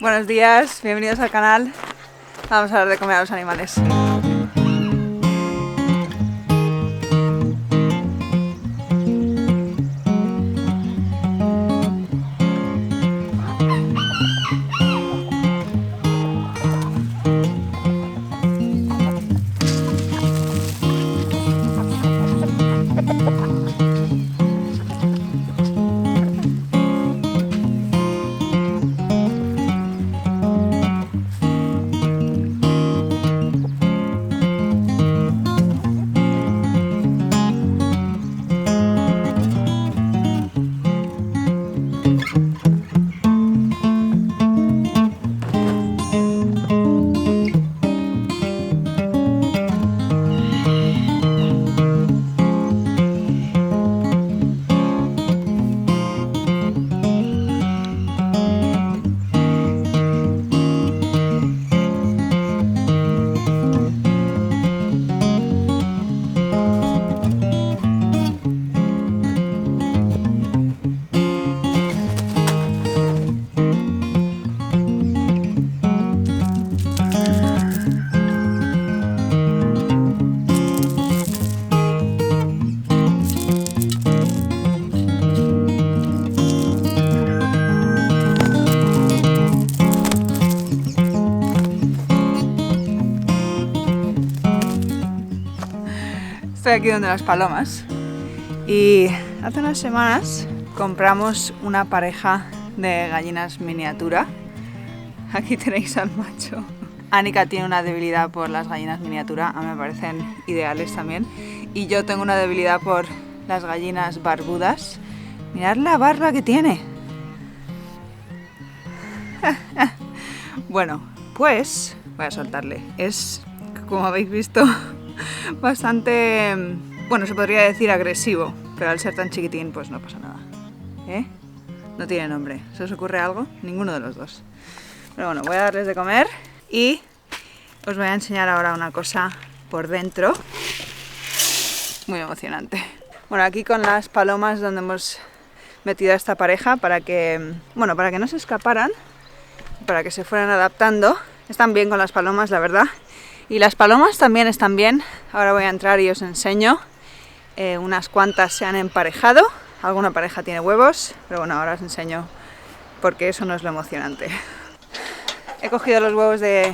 Buenos días, bienvenidos al canal. Vamos a hablar de comer a los animales. Estoy aquí donde las palomas y hace unas semanas compramos una pareja de gallinas miniatura. Aquí tenéis al macho. Anika tiene una debilidad por las gallinas miniatura, a mí me parecen ideales también. Y yo tengo una debilidad por las gallinas barbudas. Mirad la barba que tiene. Bueno, pues voy a soltarle. Es, como habéis visto, bastante, bueno, se podría decir agresivo, pero al ser tan chiquitín pues no pasa nada. No tiene nombre. ¿Se os ocurre algo? Ninguno de los dos. Pero bueno, voy a darles de comer y os voy a enseñar ahora una cosa por dentro muy emocionante. Bueno, aquí con las palomas donde hemos metido a esta pareja para que, bueno, para que no se escaparan, para que se fueran adaptando. Están bien con las palomas, la verdad. Y las palomas también están bien. Ahora voy a entrar y os enseño. Unas cuantas se han emparejado. Alguna pareja tiene huevos. Pero bueno, ahora os enseño porque eso no es lo emocionante. He cogido los huevos de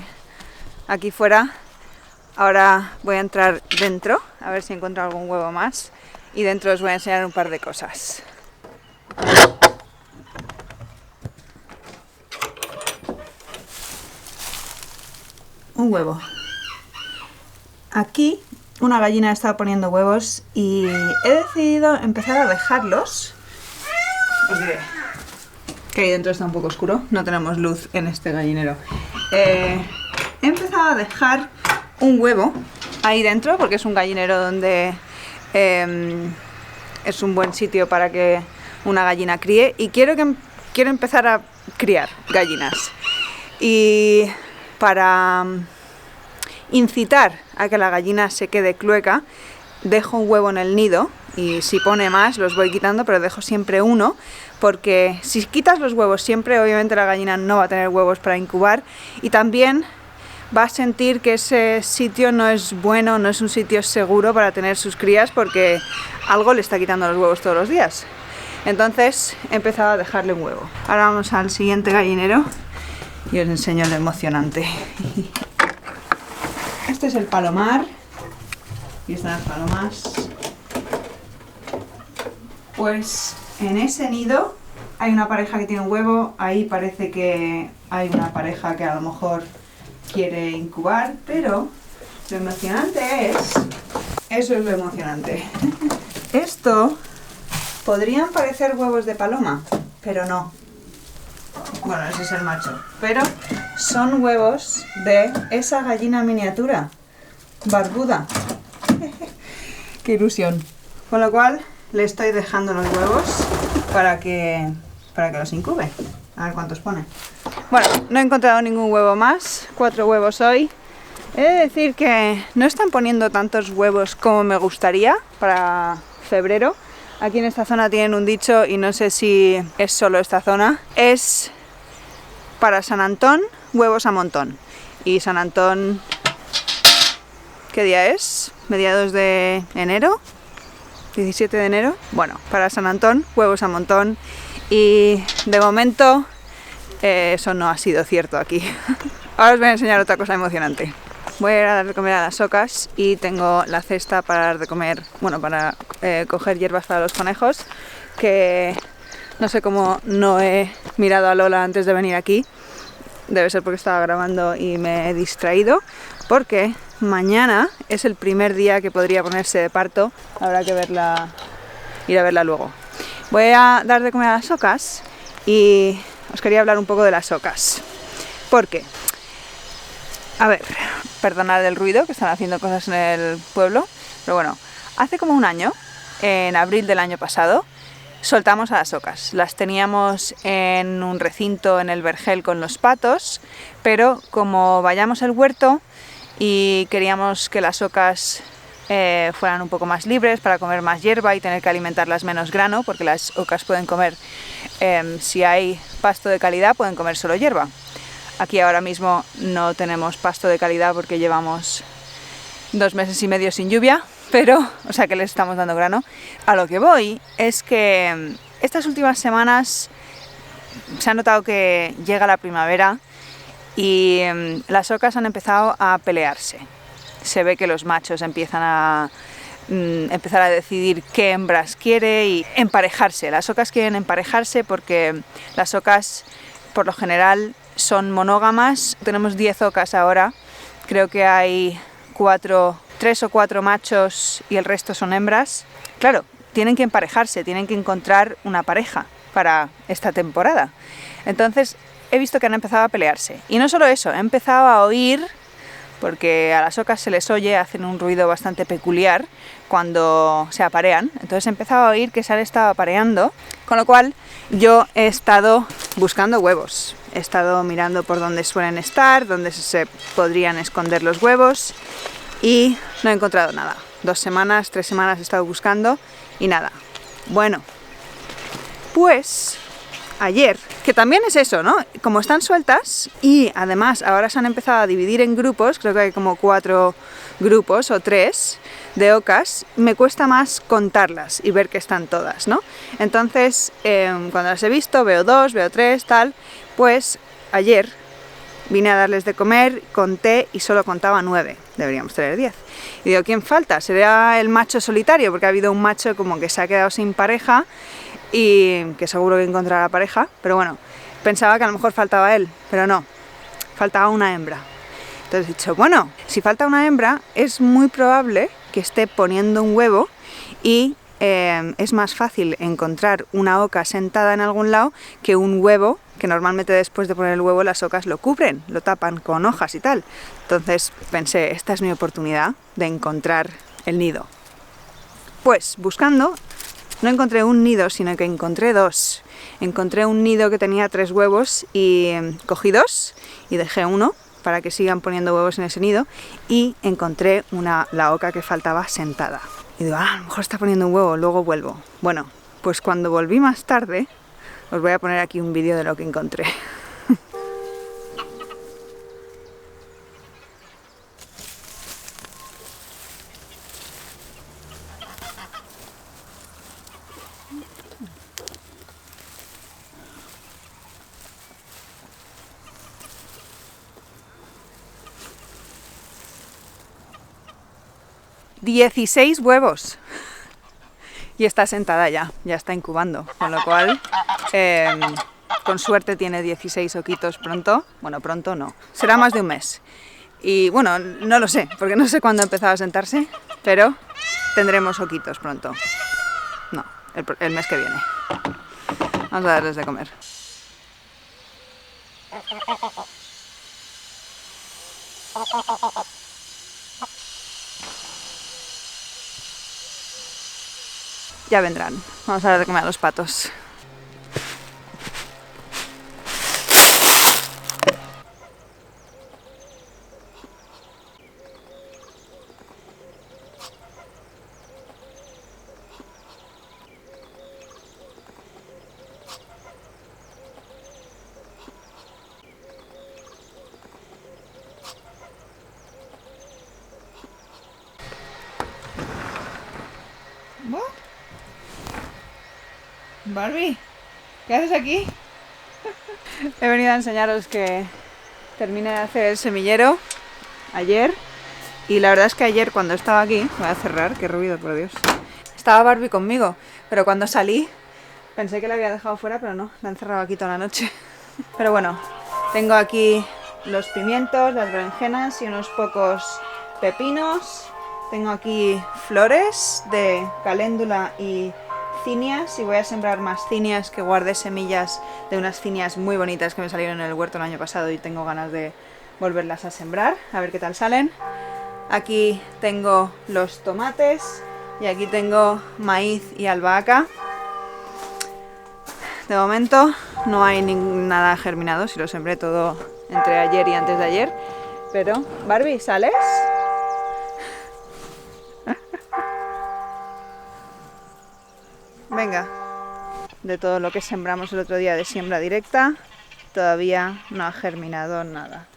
aquí fuera. Ahora voy a entrar dentro. A ver si encuentro algún huevo más. Y dentro os voy a enseñar un par de cosas. Un huevo. Aquí una gallina ha estado poniendo huevos y he decidido empezar a dejarlos. Os diré que ahí dentro está un poco oscuro, no tenemos luz en este gallinero. He empezado a dejar un huevo ahí dentro porque es un gallinero donde es un buen sitio para que una gallina críe y quiero empezar a criar gallinas. Y para incitar a que la gallina se quede clueca, dejo un huevo en el nido y si pone más los voy quitando, pero dejo siempre uno porque si quitas los huevos siempre, obviamente la gallina no va a tener huevos para incubar y también va a sentir que ese sitio no es bueno, no es un sitio seguro para tener sus crías porque algo le está quitando los huevos todos los días. Entonces he empezado a dejarle un huevo. Ahora vamos al siguiente gallinero y os enseño lo emocionante. Este es el palomar y están las palomas. Pues en ese nido hay una pareja que tiene un huevo, ahí parece que hay una pareja que a lo mejor quiere incubar, pero lo emocionante eso es lo emocionante. Esto podrían parecer huevos de paloma, pero no. Bueno, ese es el macho, pero son huevos de esa gallina miniatura, barbuda. ¡Qué ilusión! Con lo cual le estoy dejando los huevos para que los incube. A ver cuántos pone. Bueno, no he encontrado ningún huevo más, 4 huevos hoy. He de decir que no están poniendo tantos huevos como me gustaría para febrero. Aquí en esta zona tienen un dicho, y no sé si es solo esta zona, es Para San Antón, huevos a montón. Y San Antón, ¿qué día es? Mediados de enero, 17 de enero. Bueno, para San Antón, huevos a montón. Y de momento eso no ha sido cierto aquí. Ahora os voy a enseñar otra cosa emocionante. Voy a ir a dar de comer a las ocas y tengo la cesta para dar de comer, bueno, para coger hierbas para los conejos, que no sé cómo no he mirado a Lola antes de venir aquí. Debe ser porque estaba grabando y me he distraído, porque mañana es el primer día que podría ponerse de parto. Habrá que verla, ir a verla luego. Voy a dar de comer a las ocas y os quería hablar un poco de las ocas. ¿Por qué? A ver, perdonad el ruido, que están haciendo cosas en el pueblo, pero bueno, hace como un año, en abril del año pasado, soltamos a las ocas. Las teníamos en un recinto en el vergel con los patos, pero como vallamos el huerto y queríamos que las ocas fueran un poco más libres para comer más hierba y tener que alimentarlas menos grano, porque las ocas pueden comer, si hay pasto de calidad, pueden comer solo hierba. Aquí ahora mismo no tenemos pasto de calidad porque llevamos 2 meses y medio sin lluvia, pero, o sea que les estamos dando grano. A lo que voy es que estas últimas semanas se ha notado que llega la primavera y las ocas han empezado a pelearse. Se ve que los machos empiezan a empezar a decidir qué hembras quiere y emparejarse. Las ocas quieren emparejarse porque las ocas, por lo general, son monógamas. Tenemos 10 ocas ahora, creo que hay 3 o 4 machos y el resto son hembras. Claro, tienen que emparejarse, tienen que encontrar una pareja para esta temporada. Entonces he visto que han empezado a pelearse. Y no solo eso, he empezado a oír, porque a las ocas se les oye, hacen un ruido bastante peculiar cuando se aparean. Entonces he empezado a oír que se han estado apareando, con lo cual yo he estado buscando huevos. He estado mirando por dónde suelen estar, dónde se podrían esconder los huevos y no he encontrado nada. 2 semanas, 3 semanas he estado buscando y nada. Bueno, pues ayer, que también es eso, ¿no? Como están sueltas y además ahora se han empezado a dividir en grupos, creo que hay como 4 grupos o 3 de ocas, me cuesta más contarlas y ver que están todas, ¿no? Entonces, cuando las he visto, veo 2, veo 3, tal, pues ayer vine a darles de comer, conté y solo contaba 9, deberíamos tener 10. Y digo, ¿quién falta? ¿Será el macho solitario? Porque ha habido un macho como que se ha quedado sin pareja y que seguro que encontrará pareja, pero bueno, pensaba que a lo mejor faltaba él, pero no, faltaba una hembra. Entonces he dicho, bueno, si falta una hembra, es muy probable que esté poniendo un huevo y es más fácil encontrar una oca sentada en algún lado que un huevo, que normalmente después de poner el huevo las ocas lo cubren, lo tapan con hojas y tal. Entonces pensé, esta es mi oportunidad de encontrar el nido. Pues buscando, no encontré un nido, sino que encontré 2. Encontré un nido que tenía 3 huevos y cogí 2 y dejé uno para que sigan poniendo huevos en ese nido y encontré la oca que faltaba sentada. Y digo, a lo mejor está poniendo un huevo, luego vuelvo. Bueno, pues cuando volví más tarde, os voy a poner aquí un vídeo de lo que encontré. 16 huevos. Y está sentada ya está incubando, con lo cual, con suerte tiene 16 oquitos pronto. Bueno, pronto no, será más de un mes. Y bueno, no lo sé, porque no sé cuándo ha empezado a sentarse, pero tendremos oquitos pronto. No, el mes que viene. Vamos a darles de comer. Ya vendrán. Vamos a dar de comer a los patos. Barbie, ¿qué haces aquí? He venido a enseñaros que terminé de hacer el semillero ayer. Y la verdad es que ayer cuando estaba aquí, voy a cerrar, qué ruido, por Dios. Estaba Barbie conmigo, pero cuando salí pensé que la había dejado fuera, pero no, la he encerrado aquí toda la noche. Pero bueno, tengo aquí los pimientos, las berenjenas y unos pocos pepinos. Tengo aquí flores de caléndula y cinias y voy a sembrar más cinias, que guardé semillas de unas cinias muy bonitas que me salieron en el huerto el año pasado y tengo ganas de volverlas a sembrar, a ver qué tal salen. Aquí tengo los tomates y aquí tengo maíz y albahaca. De momento no hay nada germinado, si lo sembré todo entre ayer y antes de ayer. Pero, Barbie, ¿sales? Venga. De todo lo que sembramos el otro día de siembra directa, todavía no ha germinado nada.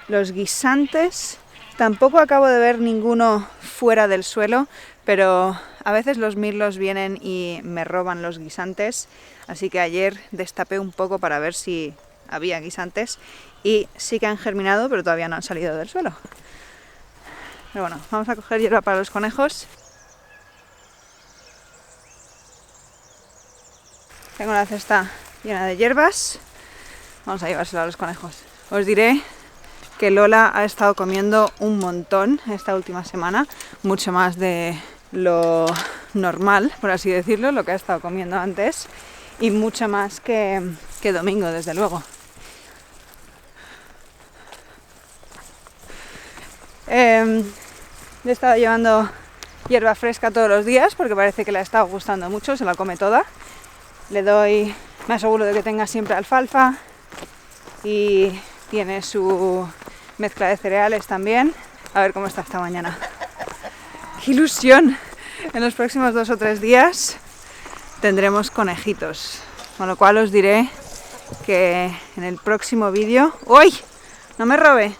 Los guisantes, tampoco acabo de ver ninguno fuera del suelo, pero a veces los mirlos vienen y me roban los guisantes, así que ayer destapé un poco para ver si había guisantes y sí que han germinado, pero todavía no han salido del suelo. Pero bueno, vamos a coger hierba para los conejos. Tengo la cesta llena de hierbas, vamos a llevársela a los conejos. Os diré que Lola ha estado comiendo un montón esta última semana, mucho más de lo normal, por así decirlo, lo que ha estado comiendo antes, y mucho más que Domingo, desde luego. Le he estado llevando hierba fresca todos los días porque parece que le ha estado gustando mucho, se la come toda. Le doy, me aseguro de que tenga siempre alfalfa y tiene su mezcla de cereales también. A ver cómo está esta mañana. ¡Qué ilusión! En los próximos 2 o 3 días tendremos conejitos. Con lo cual os diré que en el próximo vídeo... ¡Uy! ¡No me robe!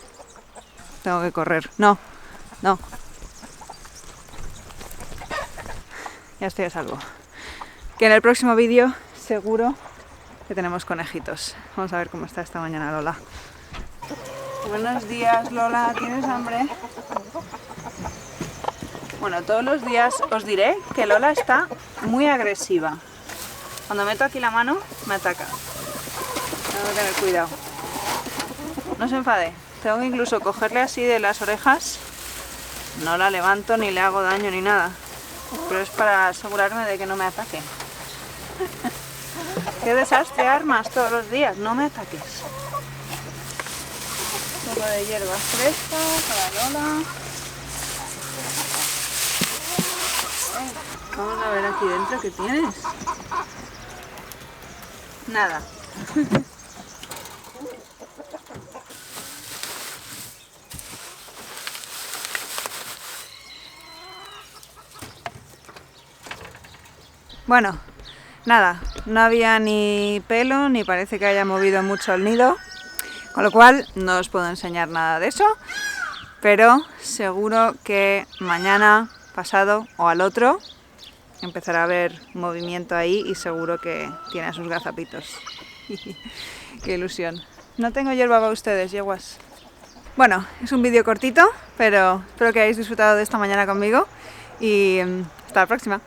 Tengo que correr. No, no. Ya estoy a salvo. Que en el próximo vídeo seguro que tenemos conejitos. Vamos a ver cómo está esta mañana Lola. Buenos días, Lola, ¿tienes hambre? Bueno, todos los días os diré que Lola está muy agresiva. Cuando meto aquí la mano, me ataca. Tengo que tener cuidado. No se enfade. Tengo que incluso cogerle así de las orejas. No la levanto ni le hago daño ni nada. Pero es para asegurarme de que no me ataque. ¡Qué desastre armas todos los días! No me ataques. Un poco de hierba fresca para Lola. Vamos a ver aquí dentro qué tienes. Nada. Bueno, nada, no había ni pelo, ni parece que haya movido mucho el nido, con lo cual no os puedo enseñar nada de eso, pero seguro que mañana, pasado o al otro empezará a haber movimiento ahí y seguro que tiene a sus gazapitos. ¡Qué ilusión! No tengo hierba para ustedes, yeguas. Bueno, es un vídeo cortito, pero espero que hayáis disfrutado de esta mañana conmigo y hasta la próxima.